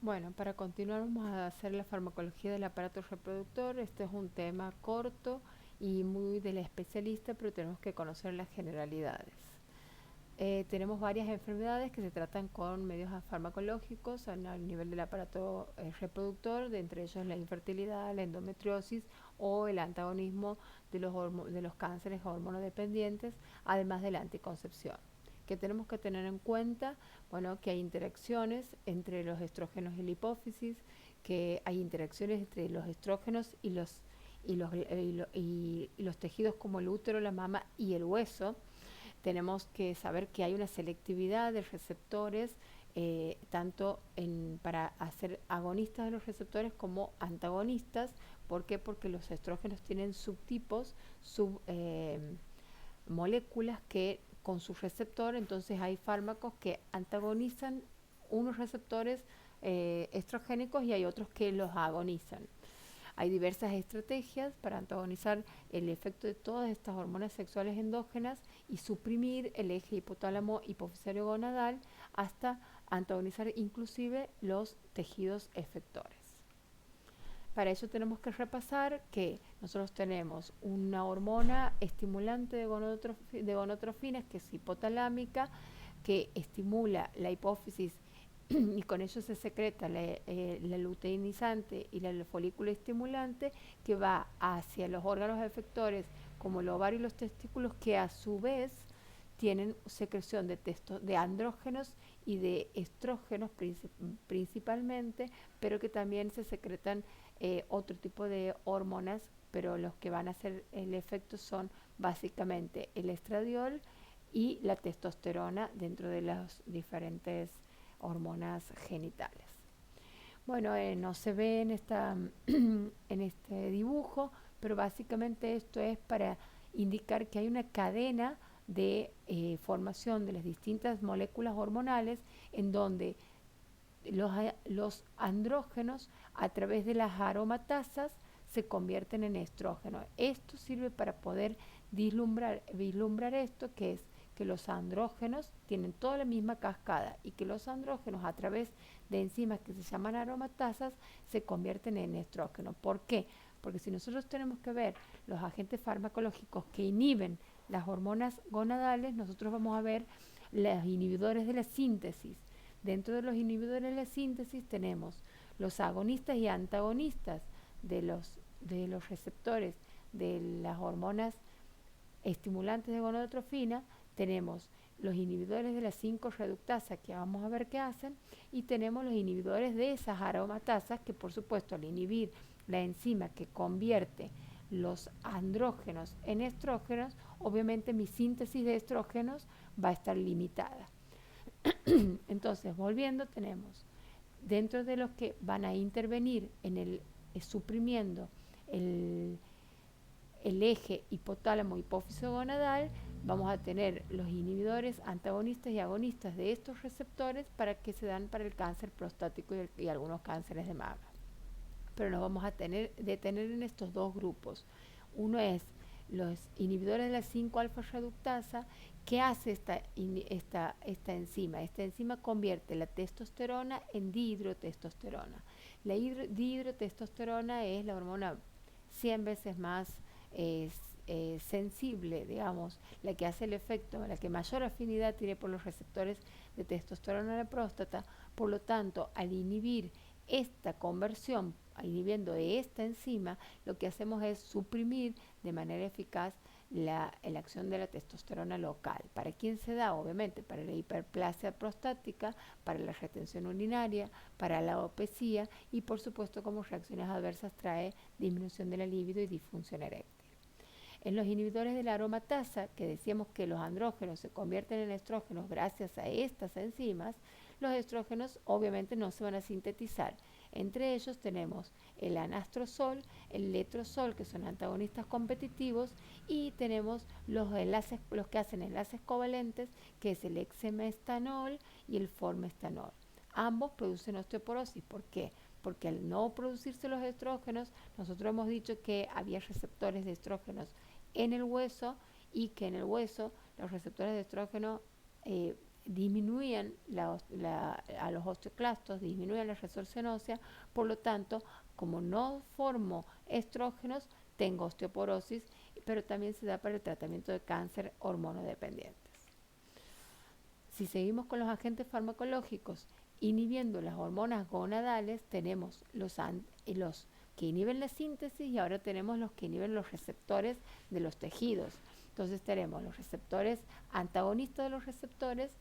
Bueno, para continuar vamos a hacer la farmacología del aparato reproductor. Este es un tema corto y muy del especialista, pero tenemos que conocer las generalidades. Tenemos varias enfermedades que se tratan con medios farmacológicos a nivel del aparato reproductor, de entre ellos la infertilidad, la endometriosis o el antagonismo de los cánceres hormonodependientes, además de la anticoncepción. Que tenemos que tener en cuenta, bueno, que hay interacciones entre los estrógenos y la hipófisis, que hay interacciones entre los estrógenos y los tejidos como el útero, la mama y el hueso. Tenemos que saber que hay una selectividad de receptores, para hacer agonistas de los receptores como antagonistas. ¿Por qué? Porque los estrógenos tienen subtipos, moléculas que con su receptor, entonces hay fármacos que antagonizan unos receptores estrogénicos y hay otros que los agonizan. Hay diversas estrategias para antagonizar el efecto de todas estas hormonas sexuales endógenas y suprimir el eje hipotálamo hipofisario gonadal hasta antagonizar inclusive los tejidos efectores. Para eso tenemos que repasar que nosotros tenemos una hormona estimulante de gonotrofinas que es hipotalámica, que estimula la hipófisis y con ello se secreta la luteinizante y el folículo estimulante que va hacia los órganos efectores como el ovario y los testículos, que a su vez tienen secreción de andrógenos y de estrógenos principalmente, pero que también se secretan otro tipo de hormonas, pero los que van a hacer el efecto son básicamente el estradiol y la testosterona dentro de las diferentes hormonas genitales. Bueno, no se ve en este dibujo, pero básicamente esto es para indicar que hay una cadena de formación de las distintas moléculas hormonales en donde los andrógenos a través de las aromatasas se convierten en estrógenos. Esto sirve para poder vislumbrar esto, que es que los andrógenos tienen toda la misma cascada y que los andrógenos a través de enzimas que se llaman aromatasas se convierten en estrógenos. ¿Por qué? Porque si nosotros tenemos que ver los agentes farmacológicos que inhiben las hormonas gonadales, nosotros vamos a ver los inhibidores de la síntesis. Dentro de los inhibidores de la síntesis tenemos los agonistas y antagonistas de los receptores de las hormonas estimulantes de gonadotrofina. Tenemos los inhibidores de la 5-reductasa, que vamos a ver qué hacen, y tenemos los inhibidores de esas aromatasas, que por supuesto al inhibir la enzima que convierte los andrógenos en estrógenos, obviamente mi síntesis de estrógenos va a estar limitada. Entonces, volviendo, tenemos dentro de los que van a intervenir en suprimiendo el, el eje hipotálamo hipófiso gonadal, vamos a tener los inhibidores antagonistas y agonistas de estos receptores para que se dan para el cáncer prostático y algunos cánceres de mama. Pero nos vamos a detener en estos dos grupos. Uno es los inhibidores de la 5-alfa reductasa. ¿Qué hace esta enzima? Esta enzima convierte la testosterona en dihidrotestosterona. La dihidrotestosterona es la hormona 100 veces más sensible, digamos, la que hace el efecto, la que mayor afinidad tiene por los receptores de testosterona en la próstata. Por lo tanto, al inhibir esta conversión, inhibiendo de esta enzima, lo que hacemos es suprimir de manera eficaz la acción de la testosterona local. ¿Para quién se da? Obviamente para la hiperplasia prostática, para la retención urinaria, para la alopecia y por supuesto como reacciones adversas trae disminución de la libido y disfunción eréctil. En los inhibidores de la aromatasa, que decíamos que los andrógenos se convierten en estrógenos gracias a estas enzimas, los estrógenos obviamente no se van a sintetizar. Entre ellos tenemos el anastrozol, el letrozol, que son antagonistas competitivos, y tenemos los que hacen enlaces covalentes, que es el hexamestanol y el formestanol. Ambos producen osteoporosis. ¿Por qué? Porque al no producirse los estrógenos, nosotros hemos dicho que había receptores de estrógenos en el hueso y que en el hueso los receptores de estrógeno disminuían a los osteoclastos, disminuían la resorción ósea, por lo tanto, como no formo estrógenos, tengo osteoporosis, pero también se da para el tratamiento de cáncer hormonodependientes. Si seguimos con los agentes farmacológicos inhibiendo las hormonas gonadales, tenemos los que inhiben la síntesis y ahora tenemos los que inhiben los receptores de los tejidos. Entonces tenemos los receptores antagonistas de los receptores,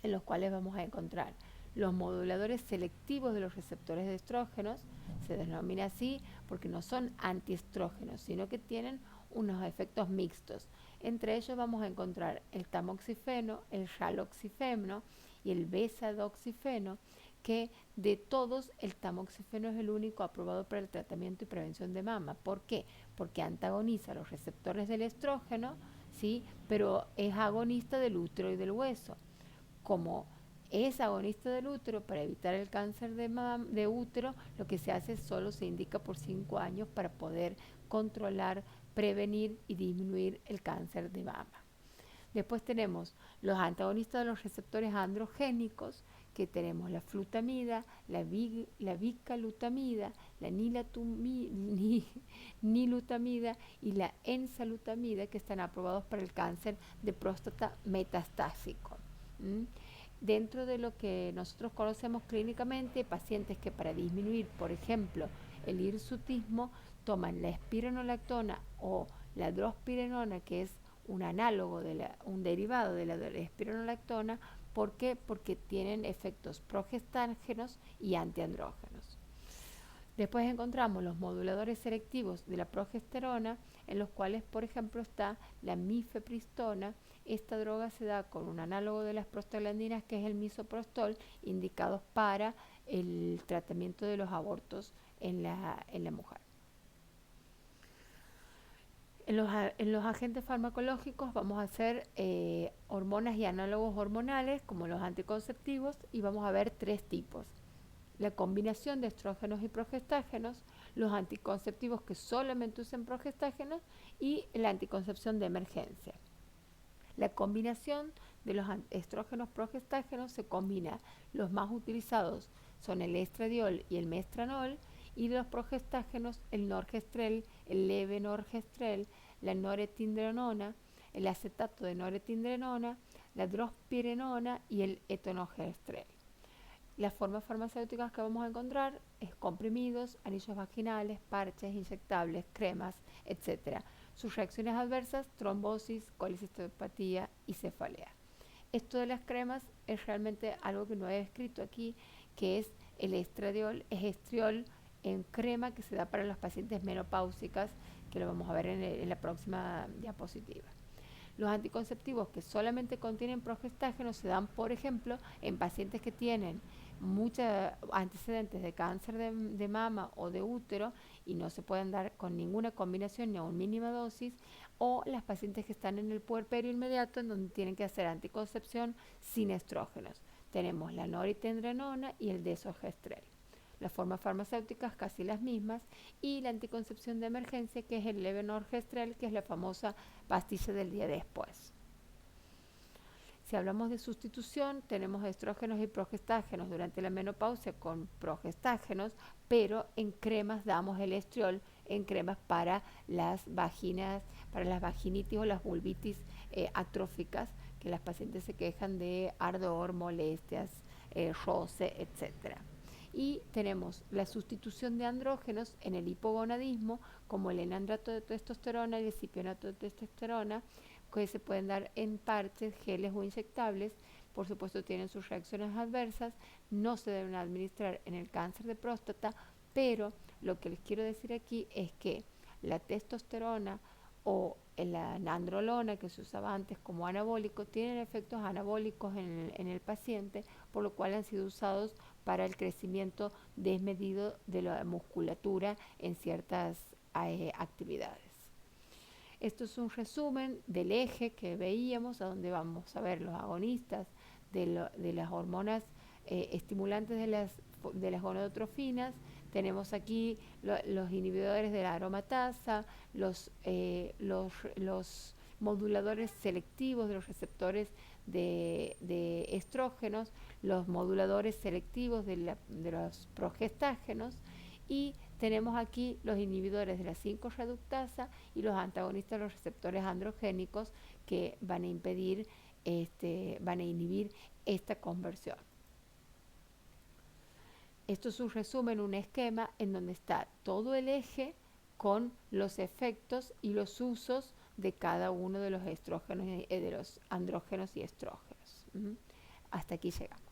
en los cuales vamos a encontrar los moduladores selectivos de los receptores de estrógenos. Se denomina así porque no son antiestrógenos, sino que tienen unos efectos mixtos. Entre ellos vamos a encontrar el tamoxifeno, el raloxifeno y el besadoxifeno, que de todos el tamoxifeno es el único aprobado para el tratamiento y prevención de mama. ¿Por qué? Porque antagoniza los receptores del estrógeno, ¿sí? Pero es agonista del útero y del hueso. Como es agonista del útero, para evitar el cáncer de útero, lo que se hace solo se indica por 5 años para poder controlar, prevenir y disminuir el cáncer de mama. Después tenemos los antagonistas de los receptores androgénicos, que tenemos la flutamida, la bicalutamida, la nilutamida y la enzalutamida, que están aprobados para el cáncer de próstata metastásico. Dentro de lo que nosotros conocemos clínicamente, pacientes que para disminuir, por ejemplo, el hirsutismo, toman la espironolactona o la drospirenona, que es un análogo, un derivado de la espironolactona. ¿Por qué? Porque tienen efectos progestágenos y antiandrógenos. Después encontramos los moduladores selectivos de la progesterona, en los cuales, por ejemplo, está la mifepristona. Esta droga se da con un análogo de las prostaglandinas, que es el misoprostol, indicados para el tratamiento de los abortos en la mujer. En los agentes farmacológicos vamos a hacer hormonas y análogos hormonales, como los anticonceptivos, y vamos a ver 3 tipos. La combinación de estrógenos y progestágenos, los anticonceptivos que solamente usan progestágenos y la anticoncepción de emergencia. La combinación de los estrógenos progestágenos se combina, los más utilizados son el estradiol y el mestranol, y de los progestágenos el norgestrel, el levonorgestrel, la noretindrenona, el acetato de noretindrenona, la drospirenona y el etonogestrel. Las formas farmacéuticas que vamos a encontrar es comprimidos, anillos vaginales, parches inyectables, cremas, etc. Sus reacciones adversas: trombosis, colecistopatía y cefalea. Esto de las cremas es realmente algo que no he escrito aquí, que es el estradiol, es estriol en crema, que se da para las pacientes menopáusicas, que lo vamos a ver en la próxima diapositiva. Los anticonceptivos que solamente contienen progestágenos se dan, por ejemplo, en pacientes que tienen muchos antecedentes de cáncer de mama o de útero y no se pueden dar con ninguna combinación ni a una mínima dosis, o las pacientes que están en el puerperio inmediato, en donde tienen que hacer anticoncepción sin estrógenos. Tenemos la noritendrenona y el desogestrel. Las formas farmacéuticas casi las mismas, y la anticoncepción de emergencia, que es el levonorgestrel, que es la famosa pastilla del día después. Si hablamos de sustitución, tenemos estrógenos y progestágenos durante la menopausia con progestágenos, pero en cremas damos el estriol, en cremas para las vaginas, para las vaginitis o las vulvitis atróficas, que las pacientes se quejan de ardor, molestias, roce, etc. Y tenemos la sustitución de andrógenos en el hipogonadismo, como el enandrato de testosterona y el cipionato de testosterona, que se pueden dar en parches, geles o inyectables. Por supuesto tienen sus reacciones adversas, no se deben administrar en el cáncer de próstata, pero lo que les quiero decir aquí es que la testosterona o la nandrolona, que se usaba antes como anabólico, tienen efectos anabólicos en el paciente, por lo cual han sido usados para el crecimiento desmedido de la musculatura en ciertas actividades. Esto es un resumen del eje que veíamos, a donde vamos a ver los agonistas de las hormonas estimulantes de las gonadotrofinas. Tenemos aquí los inhibidores de la aromatasa, los moduladores selectivos de los receptores de estrógenos, los moduladores selectivos de los progestágenos, y tenemos aquí los inhibidores de la 5-reductasa y los antagonistas de los receptores androgénicos que van a impedir, van a inhibir esta conversión. Esto es un resumen, un esquema en donde está todo el eje con los efectos y los usos de cada uno de los estrógenos, de los andrógenos y estrógenos. Hasta aquí llegamos.